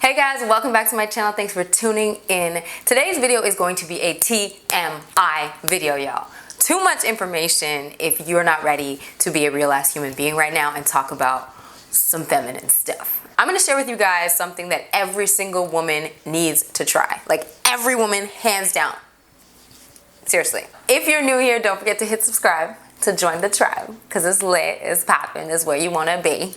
Hey guys, welcome back to my channel. Thanks for tuning in. Today's video is going to be a TMI video, y'all. Too much information if you're not ready to be a real ass human being right now and talk about some feminine stuff. I'm gonna share with you guys something that every single woman needs to try. Like every woman, hands down. Seriously. If you're new here, don't forget to hit subscribe to join the tribe, because it's lit, it's popping, it's where you wanna be.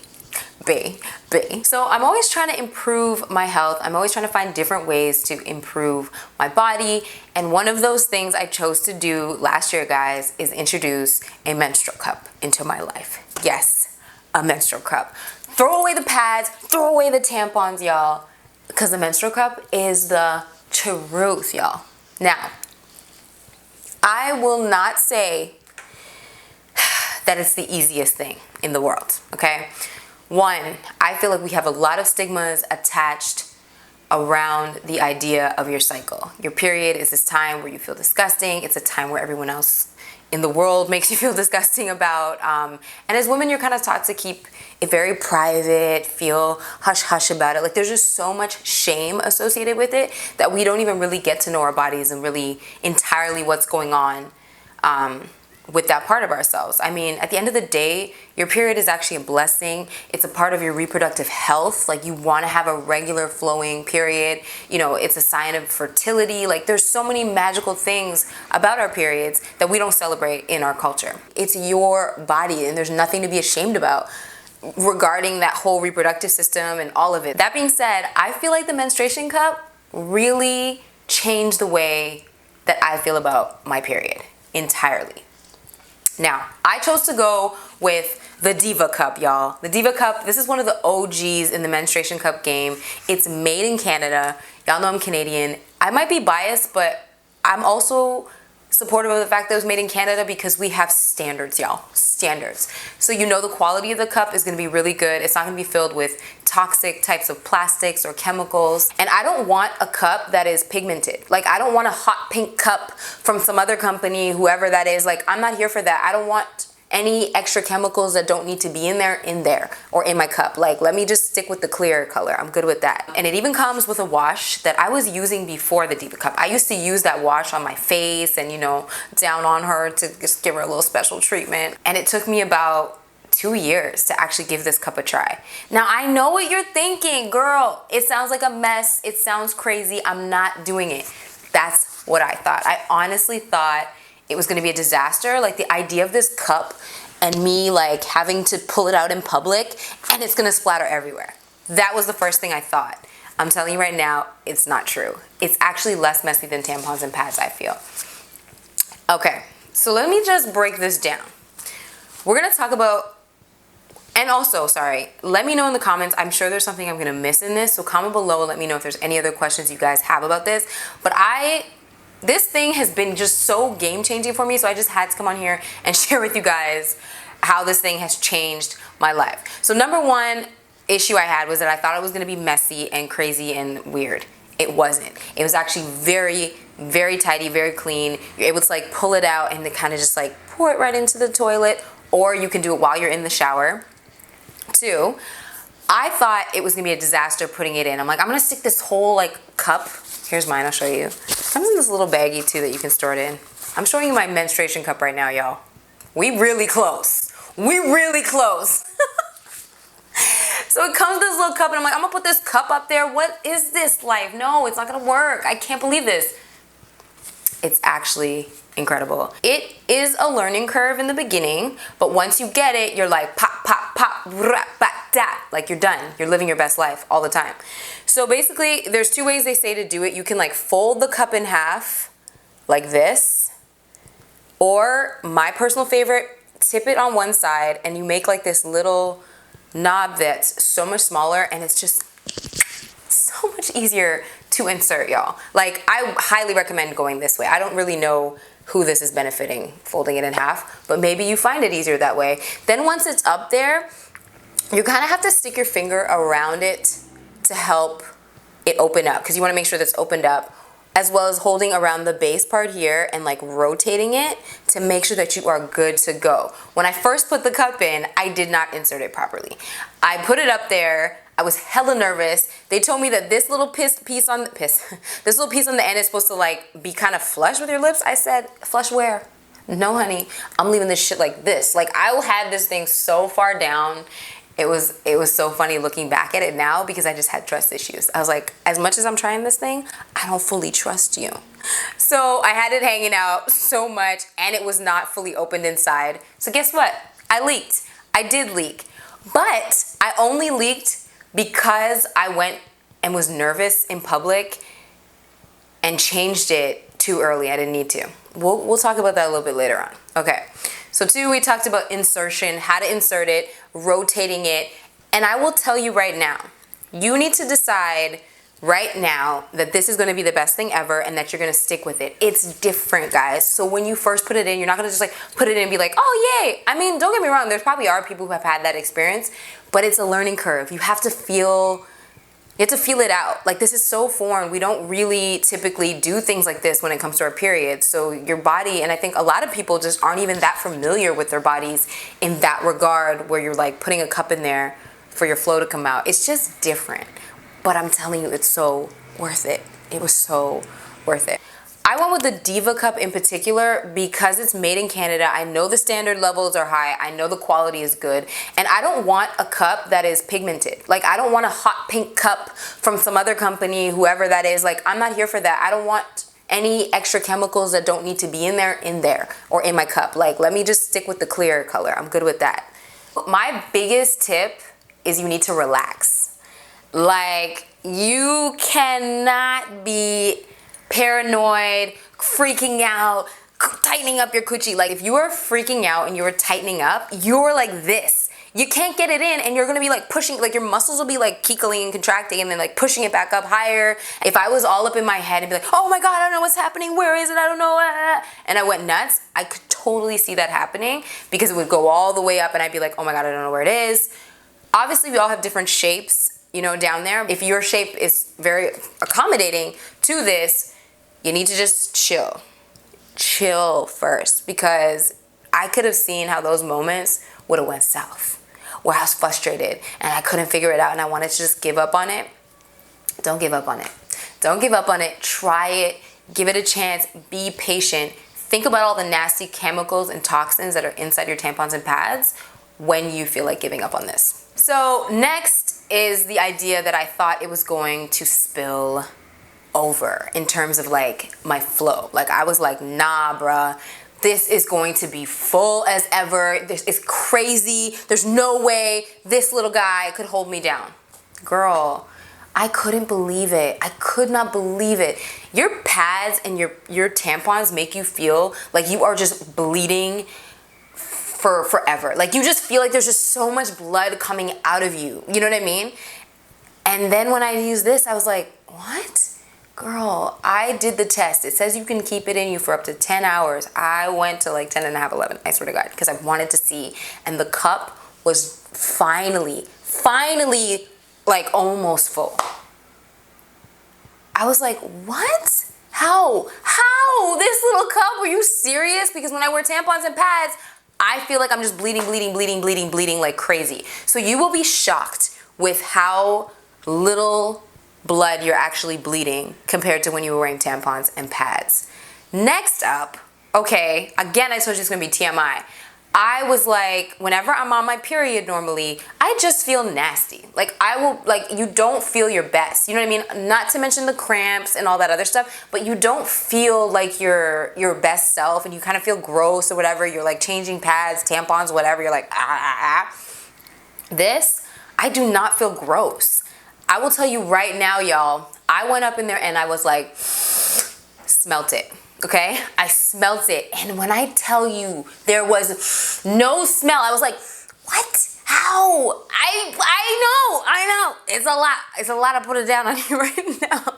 So I'm always trying to improve my health. I'm always trying to find different ways to improve my body. And one of those things I chose to do last year, guys, is introduce a menstrual cup into my life. Yes, a menstrual cup. Throw away the pads, throw away the tampons, y'all, because the menstrual cup is the truth, y'all. Now, I will not say that it's the easiest thing in the world, okay? One, I feel like we have a lot of stigmas attached around the idea of your cycle. Your period is this time where you feel disgusting. It's a time where everyone else in the world makes you feel disgusting about. And as women, you're kind of taught to keep it very private, feel hush-hush about it. Like there's just so much shame associated with it that we don't even really get to know our bodies and really entirely what's going on with that part of ourselves. I mean, at the end of the day, your period is actually a blessing. It's a part of your reproductive health. Like you want to have a regular flowing period. You know, it's a sign of fertility. Like there's so many magical things about our periods that we don't celebrate in our culture. It's your body and there's nothing to be ashamed about regarding that whole reproductive system and all of it. That being said, I feel like the menstruation cup really changed the way that I feel about my period entirely. Now, I chose to go with the Diva cup, y'all. The Diva cup, this is one of the OGs in the menstruation cup game. It's made in Canada. Y'all know I'm Canadian. I might be biased, but I'm also supportive of the fact that it was made in Canada because we have standards, y'all. Standards. So you know the quality of the cup is going to be really good. It's not going to be filled with toxic types of plastics or chemicals. And I don't want a cup that is pigmented. Like I don't want a hot pink cup from some other company, whoever that is. Like I'm not here for that. I don't want any extra chemicals that don't need to be in there or in my cup. Like let me just stick with the clear color. I'm good with that. And it even comes with a wash that I was using before the Diva cup. I used to use that wash on my face and, you know, down on her to just give her a little special treatment. And it took me about 2 years to actually give this cup a try. Now I know what you're thinking, girl. It sounds like a mess. It sounds crazy. I'm not doing it. That's what I thought. I honestly thought it was gonna be a disaster. Like the idea of this cup and me like having to pull it out in public and it's gonna splatter everywhere. That was the first thing I thought. I'm telling you right now, it's not true. It's actually less messy than tampons and pads, I feel. Okay, so let me just break this down. We're gonna talk about, and also, sorry, let me know in the comments. I'm sure there's something I'm gonna miss in this, so comment below and let me know if there's any other questions you guys have about this. But this thing has been just so game-changing for me, so I just had to come on here and share with you guys how this thing has changed my life. So number one issue I had was that I thought it was gonna be messy and crazy and weird. It wasn't. It was actually very, very tidy, very clean. You're able to like pull it out and then kind of just like pour it right into the toilet, or you can do it while you're in the shower. Two, I thought it was gonna be a disaster putting it in. I'm like, I'm gonna stick this whole like cup. Here's mine, I'll show you. It comes in this little baggie too that you can store it in. I'm showing you my menstruation cup right now, y'all. We really close. We really close. So it comes in this little cup and I'm like, I'm gonna put this cup up there. What is this life? No, it's not gonna work. I can't believe this. It's actually incredible. It is a learning curve in the beginning, but once you get it, you're like pop, pop, pop, rap, bat, dat. Like you're done. You're living your best life all the time. So basically, there's two ways they say to do it. You can like fold the cup in half like this, or my personal favorite, tip it on one side and you make like this little knob that's so much smaller and it's just so much easier to insert, y'all. Like I highly recommend going this way. I don't really know who this is benefiting, folding it in half, but maybe you find it easier that way. Then once it's up there, you kind of have to stick your finger around it to help it open up, because you want to make sure that's opened up, as well as holding around the base part here and like rotating it to make sure that you are good to go. When I first put the cup in, I did not insert it properly. I put it up there, I was hella nervous. They told me that this little piece on the this little piece on the end is supposed to like be kind of flush with your lips. I said, flush where? No, honey, I'm leaving this shit like this. Like, I had this thing so far down. It was so funny looking back at it now because I just had trust issues. I was like, as much as I'm trying this thing, I don't fully trust you. So I had it hanging out so much, and it was not fully opened inside. So guess what? I leaked. I did leak. But I only leaked because I went and was nervous in public and changed it too early. I didn't need to. We'll talk about that a little bit later on. Okay. So 2, we talked about insertion, how to insert it, rotating it. And I will tell you right now, you need to decide right now that this is going to be the best thing ever and that you're going to stick with it. It's different, guys. So when you first put it in, you're not going to just like put it in and be like, oh, yay. I mean, don't get me wrong. There's probably are people who have had that experience, but it's a learning curve. You have to feel it out. Like, this is so foreign. We don't really typically do things like this when it comes to our periods. So your body, and I think a lot of people just aren't even that familiar with their bodies in that regard, where you're like putting a cup in there for your flow to come out. It's just different. But I'm telling you, it's so worth it. It was so worth it. I went with the Diva cup in particular because it's made in Canada. I know the standard levels are high. I know the quality is good. And I don't want a cup that is pigmented. Like, I don't want a hot pink cup from some other company, whoever that is. Like, I'm not here for that. I don't want any extra chemicals that don't need to be in there or in my cup. Like, let me just stick with the clear color. I'm good with that. My biggest tip is you need to relax. Like, you cannot be paranoid, freaking out, tightening up your coochie. Like, if you are freaking out and you're tightening up, you're like this. You can't get it in, and you're gonna be like pushing, like your muscles will be like kickling and contracting and then like pushing it back up higher. If I was all up in my head and be like, oh my God, I don't know what's happening, where is it, I don't know, and I went nuts, I could totally see that happening because it would go all the way up and I'd be like, oh my God, I don't know where it is. Obviously, we all have different shapes, you know, down there. If your shape is very accommodating to this, you need to just chill. Chill first, because I could have seen how those moments would have went south, where I was frustrated and I couldn't figure it out and I wanted to just give up on it. Don't give up on it. Don't give up on it. Try it. Give it a chance. Be patient. Think about all the nasty chemicals and toxins that are inside your tampons and pads when you feel like giving up on this. So next is the idea that I thought it was going to spill over in terms of like my flow. Like, I was like, nah, bruh, this is going to be full as ever. This is crazy. There's no way this little guy could hold me down. Girl, I couldn't believe it. I could not believe it. Your pads and your tampons make you feel like you are just bleeding for forever. Like, you just feel like there's just so much blood coming out of you. You know what I mean? And then when I used this, I was like, what? Girl, I did the test. It says you can keep it in you for up to 10 hours. I went to like 10 and a half, 11, I swear to God, because I wanted to see. And the cup was finally, like almost full. I was like, what? How? This little cup? Were you serious? Because when I wear tampons and pads, I feel like I'm just bleeding like crazy. So you will be shocked with how little blood you're actually bleeding compared to when you were wearing tampons and pads. Next up, okay, again, I told you it's gonna be TMI. I was like, whenever I'm on my period normally, I just feel nasty. Like, you don't feel your best. You know what I mean? Not to mention the cramps and all that other stuff, but you don't feel like your best self, and you kind of feel gross or whatever. You're like changing pads, tampons, whatever. You're like, This, I do not feel gross. I will tell you right now, y'all, I went up in there and I was like, smelt it, okay? I smelt it. And when I tell you there was no smell, I was like, what? How? I know. It's a lot. It's a lot to put it down on you right now.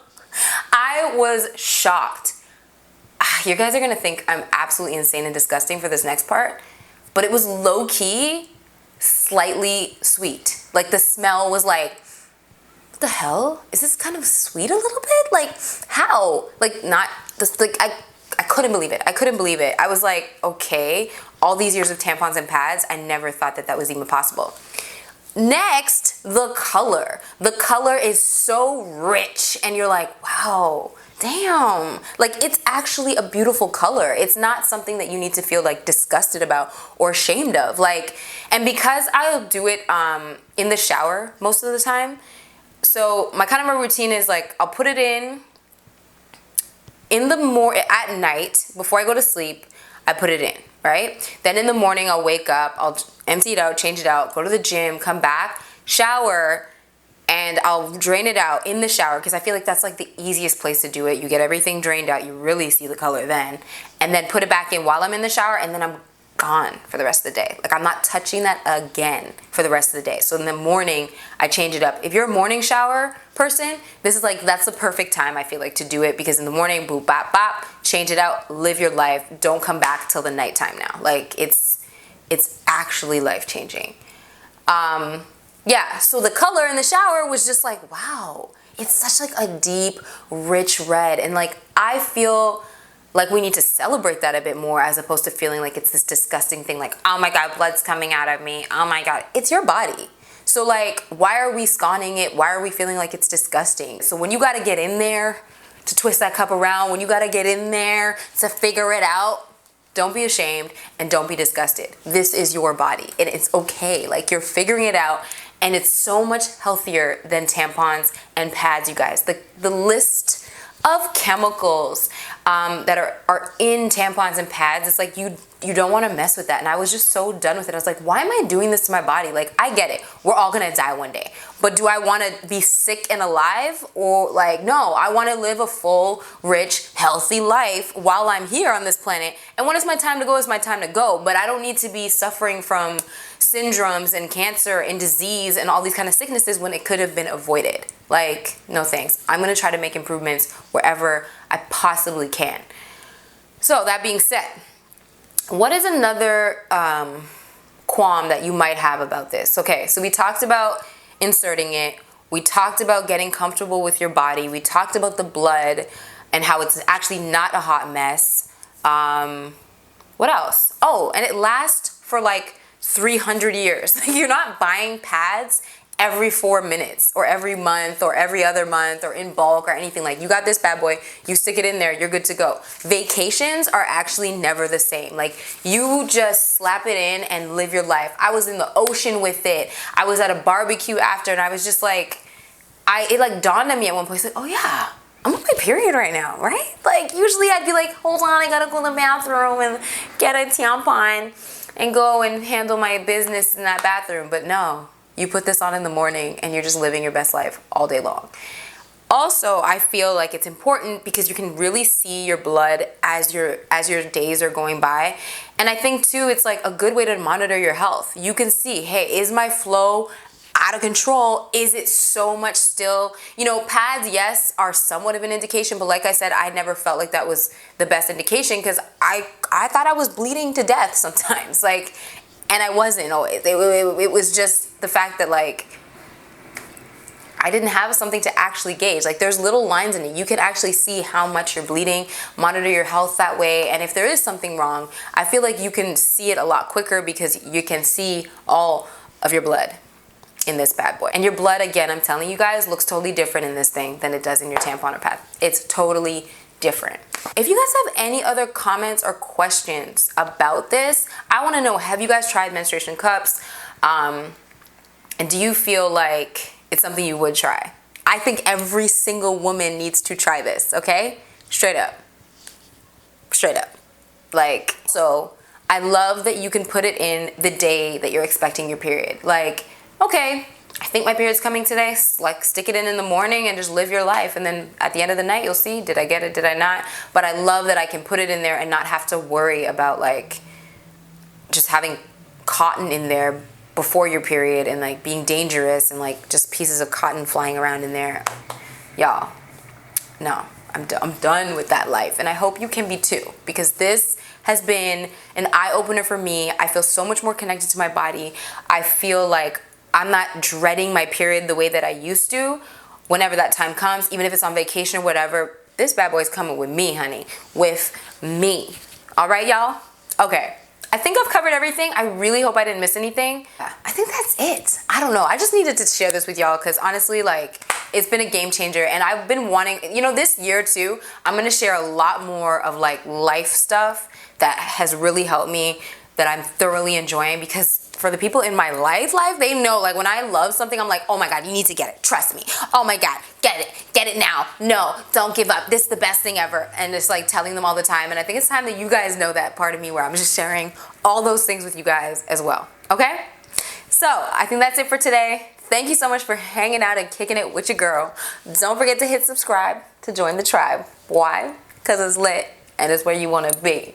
I was shocked. You guys are gonna think I'm absolutely insane and disgusting for this next part, but it was low-key, slightly sweet. Like, the smell was like, the hell? Is this kind of sweet a little bit? Like, how? Like, not this, like, I couldn't believe it. I was like, okay, all these years of tampons and pads, I never thought that was even possible. Next, the color. The color is so rich and you're like, wow, damn. Like, it's actually a beautiful color. It's not something that you need to feel like disgusted about or ashamed of. Like, and because I'll do it in the shower most of the time, so my routine is like, I'll put it in the at night before I go to sleep. I put it in, right? Then in the morning I'll wake up, I'll empty it out, change it out, go to the gym, come back, shower, and I'll drain it out in the shower because I feel like that's like the easiest place to do it. You get everything drained out, you really see the color then, and then put it back in while I'm in the shower, and then I'm gone for the rest of the day. Like, I'm not touching that again for the rest of the day. So in the morning, I change it up. If you're a morning shower person, this is like, that's the perfect time, I feel like, to do it, because in the morning, boop, bop, bop, change it out, live your life. Don't come back till the nighttime now. Like, it's actually life-changing. Yeah, so the color in the shower was just like, wow, it's such like a deep, rich red. And like, I feel like we need to celebrate that a bit more, as opposed to feeling like it's this disgusting thing, like, oh my God, blood's coming out of me. Oh my God, it's your body. So like, why are we scorning it? Why are we feeling like it's disgusting? So when you gotta get in there to twist that cup around, when you gotta get in there to figure it out, don't be ashamed and don't be disgusted. This is your body and it's okay. Like, you're figuring it out, and it's so much healthier than tampons and pads, you guys. The list of chemicals that are in tampons and pads, it's like you don't want to mess with that. And I was just so done with it. I was like, why am I doing this to my body? Like, I get it, we're all gonna die one day, but do I want to be sick and alive? Or like, no, I want to live a full, rich, healthy life while I'm here on this planet, and when it's my time to go, it's my time to go. But I don't need to be suffering from syndromes and cancer and disease and all these kind of sicknesses when it could have been avoided. Like, no thanks. I'm gonna try to make improvements wherever I possibly can. So that being said, what is another qualm that you might have about this? Okay, so we talked about inserting it. We talked about getting comfortable with your body. We talked about the blood and how it's actually not a hot mess. What else? Oh, and it lasts for like 300 years. You're not buying pads every 4 minutes or every month or every other month or in bulk or anything. Like, you got this bad boy, you stick it in there, you're good to go. Vacations are actually never the same. Like, you just slap it in and live your life. I was in the ocean with it. I was at a barbecue after, and I was just like, it like dawned on me at one point, like, oh yeah, I'm on my period right now, right? Like, usually I'd be like, hold on, I gotta go to the bathroom and get a tampon and go and handle my business in that bathroom. But no, you put this on in the morning and you're just living your best life all day long. Also, I feel like it's important because you can really see your blood as your days are going by. And I think too, it's like a good way to monitor your health. You can see, hey, is my flow out of control? Is it so much still? You know, pads, yes, are somewhat of an indication, but like I said, I never felt like that was the best indication, because I thought I was bleeding to death sometimes. Like, and I wasn't always. It was just the fact that, like, I didn't have something to actually gauge. Like, there's little lines in it. You can actually see how much you're bleeding, monitor your health that way. And if there is something wrong, I feel like you can see it a lot quicker because you can see all of your blood in this bad boy. And your blood, again, I'm telling you guys, looks totally different in this thing than it does in your tampon or pad. It's totally different. If you guys have any other comments or questions about this, I want to know, have you guys tried menstruation cups? And do you feel like it's something you would try? I think every single woman needs to try this, okay? Straight up. Straight up. Like, so I love that you can put it in the day that you're expecting your period. Like, okay, I think my period's coming today. Like, stick it in the morning and just live your life. And then at the end of the night, you'll see, did I get it? Did I not? But I love that I can put it in there and not have to worry about, like, just having cotton in there before your period and, like, being dangerous and, like, just pieces of cotton flying around in there. Y'all, no, I'm done with that life. And I hope you can be too, because this has been an eye-opener for me. I feel so much more connected to my body. I feel like I'm not dreading my period the way that I used to. Whenever that time comes, even if it's on vacation or whatever, this bad boy's coming with me, honey. With me. All right, y'all? Okay. I think I've covered everything. I really hope I didn't miss anything. I think that's it. I don't know. I just needed to share this with y'all because honestly, like, it's been a game changer, and I've been wanting, you know, this year too, I'm gonna share a lot more of like life stuff that has really helped me, that I'm thoroughly enjoying, because for the people in my life, they know, like, when I love something, I'm like, oh my God, you need to get it. Trust me. Oh my God, get it now. No, don't give up. This is the best thing ever. And it's like telling them all the time. And I think it's time that you guys know that part of me where I'm just sharing all those things with you guys as well. Okay? So I think that's it for today. Thank you so much for hanging out and kicking it with your girl. Don't forget to hit subscribe to join the tribe. Why? Because it's lit and it's where you want to be.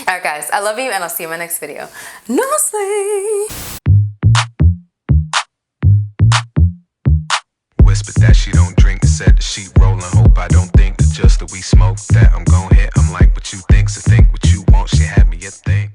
Alright guys, I love you and I'll see you in my next video. Namaste! Whispered that she don't drink, said the sheet rolling. Hope I don't think that just that we smoke that I'm gon' hit. I'm like, what you think, so think what you want. She had me a thing.